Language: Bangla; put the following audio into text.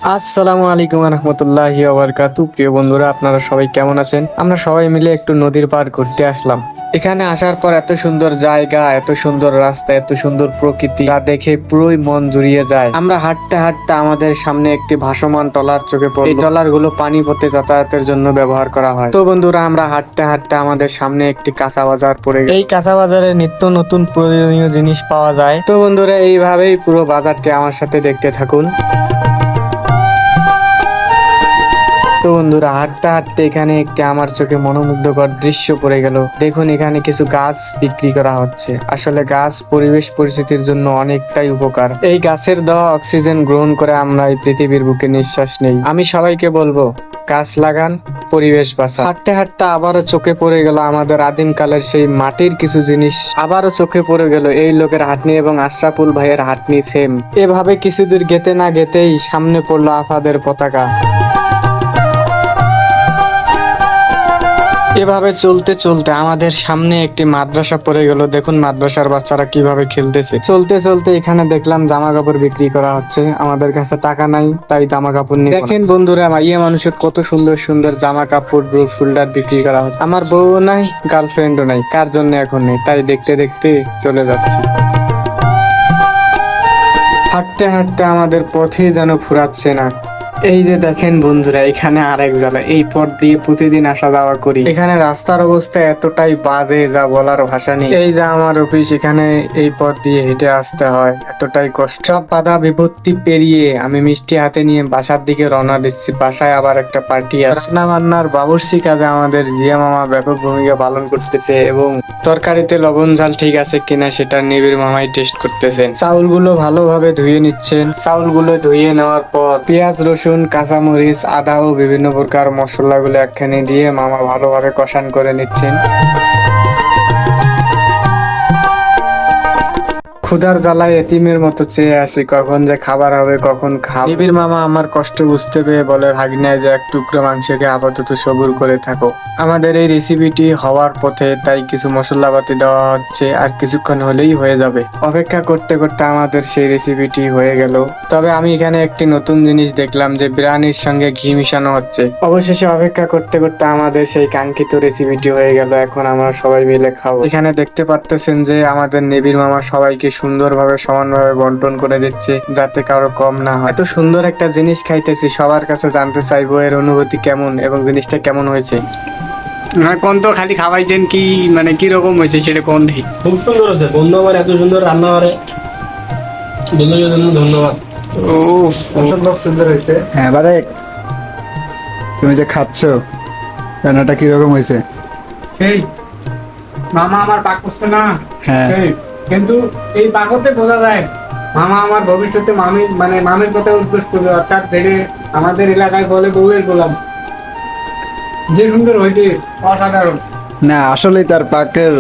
আসসালামু আলাইকুম রহমতুল্লাহি ওয়াবারাকাতু। প্রিয় বন্ধুরা, আপনারা সবাই কেমন আছেন? আমরা সবাই মিলে একটু নদীর পাড় ঘুরতে আসলাম। এখানে আসার পর এত সুন্দর জায়গা, এত সুন্দর রাস্তা, এত সুন্দর প্রকৃতি, যা দেখে পুরোই মন জুড়িয়ে যায়। আমরা হাঁটতে হাঁটতে আমাদের সামনে একটি ভাসমান ট্রলার চোখে পড়ল। এই ট্রলার গুলো পানি পথে যাতায়াতের জন্য ব্যবহার করা হয়। তো বন্ধুরা, আমরা হাঁটতে হাঁটতে আমাদের সামনে একটি কাঁচা বাজার পড়ে গেল। এই কাঁচা বাজারে নিত্য নতুন প্রয়োজনীয় জিনিস পাওয়া যায়। তো বন্ধুরা, এইভাবেই পুরো বাজারটি আমার সাথে দেখতে থাকুন। তো বন্ধুরা, হাঁটতে হাঁটতে এখানে একটি আমার চোখে মনোমুগ্ধকর দৃশ্য পড়ে গেল। দেখুন, এখানে কিছু গাছ বিক্রি করা হচ্ছে। আসলে গাছ পরিবেশ পরিস্থিতির জন্য অনেকটাই উপকার। এই গাছের দেওয়া অক্সিজেন গ্রহণ করে আমরা এই পৃথিবীর বুকে নিঃশ্বাস নেই। আমি সবাইকে বলবো, গাছ লাগান, পরিবেশ বাঁচান। হাঁটতে হাঁটতে আবারও চোখে পড়ে গেল আমাদের আদিমকালের সেই মাটির কিছু জিনিস। আবারও চোখে পড়ে গেল এই লোকের হাঁটনি এবং আশরাফুল ভাইয়ের হাঁটনি সেম। এভাবে কিছুদূর গেতে না গেতেই সামনে পড়লো আফাদের পতাকা। এভাবে চলতে চলতে আমাদের সামনে একটি মাদ্রাসা পড়ে গেল। দেখুন, মাদ্রাসার বাচ্চারা কিভাবে খেলতেছে। চলতে চলতে এখানে দেখলাম জামা কাপড় বিক্রি করা হচ্ছে। আমাদের কাছে টাকা নাই, তাই জামা কাপড় নিয়ে দেখেন বন্ধুরা, মাইয়া মানুষের কত সুন্দর সুন্দর জামা কাপড়, ব্রু শোল্ডার বিক্রি করা হচ্ছে। আমার বউ নাই, গার্লফ্রেন্ডও নাই, কার জন্য এখন নেই, তাই দেখতে দেখতে চলে যাচ্ছি। হাঁটতে হাঁটতে আমাদের পথে যেন ফুরাচ্ছে না। এই যে দেখেন বন্ধুরা, এখানে আরেক জায়গা। এই পথ দিয়ে প্রতিদিন আসা যাওয়া করি। এখানে রাস্তার অবস্থা এতটাই বাজে, যা বলার ভাষা নেই। এই যে আমার অফিস, এখানে এই পথ দিয়ে হেঁটে আসতে হয়, এতটাই কষ্ট। সব বাধা বিপত্তি পেরিয়ে আমি মিষ্টি হাতে নিয়ে বাসার দিকে রওনা দিচ্ছি। বাসায় আবার একটা পার্টি আছে। রান্না বান্নার বাবুর্চি কাজে আমাদের জিয়া মামা ব্যাপক ভূমিকা পালন করতেছে এবং তরকারিতে লবণ ঝাল ঠিক আছে কিনা সেটা নিবিড় মামাই টেস্ট করতেছেন। চাউলগুলো ভালোভাবে ধুয়ে নিচ্ছেন। চাউলগুলো ধুয়ে নেওয়ার পর পেঁয়াজ, রসুন, কাঁচামরিচ, আদা ও বিভিন্ন প্রকার মশলাগুলো একখানে দিয়ে মামা ভালোভাবে কষান করে নিচ্ছেন। ক্ষুধার জ্বালায় এতিমের মতো চেয়ে আছি, কখন যে খাবার হবে, কখন খাব। নিবিড় মামা আমার কষ্ট বুঝতে পেরে বলে, ভাগ্নে যে এক টুকরো মাংসকে আপাতত সবুর করে থাকো। আমাদের এই রেসিপিটি হওয়ার পথে, তাই কিছু মশলাপাতি দেওয়া হচ্ছে, আর কিছুক্ষণ হলেই হয়ে যাবে। অপেক্ষা করতে করতে আমাদের সেই রেসিপিটি হয়ে গেল। তবে আমি এখানে একটি নতুন জিনিস দেখলাম যে বিরিয়ানির সঙ্গে ঘি মিশানো হচ্ছে। অবশেষে অপেক্ষা করতে করতে আমাদের সেই কাঙ্ক্ষিত রেসিপিটি হয়ে গেল। এখন আমরা সবাই মিলে খাবো। এখানে দেখতে পারতেছেন যে আমাদের নিবিড় মামা সবাইকে সুন্দরভাবে সমানভাবে বন্টন করে দিচ্ছে, যাতে কারো কম না হয়। এত সুন্দর একটা জিনিস খাইতেছি, সবার কাছে জানতে চাইবো এর অনুভূতি কেমন এবং জিনিসটা কেমন হয়েছে। কোন তো খালি খাওয়াইছেন কি, মানে কি রকম হয়েছে সেটা কোন দেখি। খুব সুন্দর হয়েছে। বন্ধু আমার এত সুন্দর রান্না করে, বন্ধুদের জন্য ধন্যবাদ। ও অসম্ভব সুন্দর হয়েছে। হ্যাঁ বারে, তুমি যে খাচ্ছ, রান্নাটা কিরকম হয়েছে? সেই মামা আমার পাক করছে না। হ্যাঁ। সেই, কিন্তু এই পাকতে বোঝা যায় মামা আমার ভবিষ্যতে মামের কথা উদ্দেশ্য করবে, অর্থাৎ যেটা আমাদের এলাকায় বলে বউয়ের গোলাম। যে সুন্দর হয়েছে, অসাধারণ। না, আসলেই তার পাকের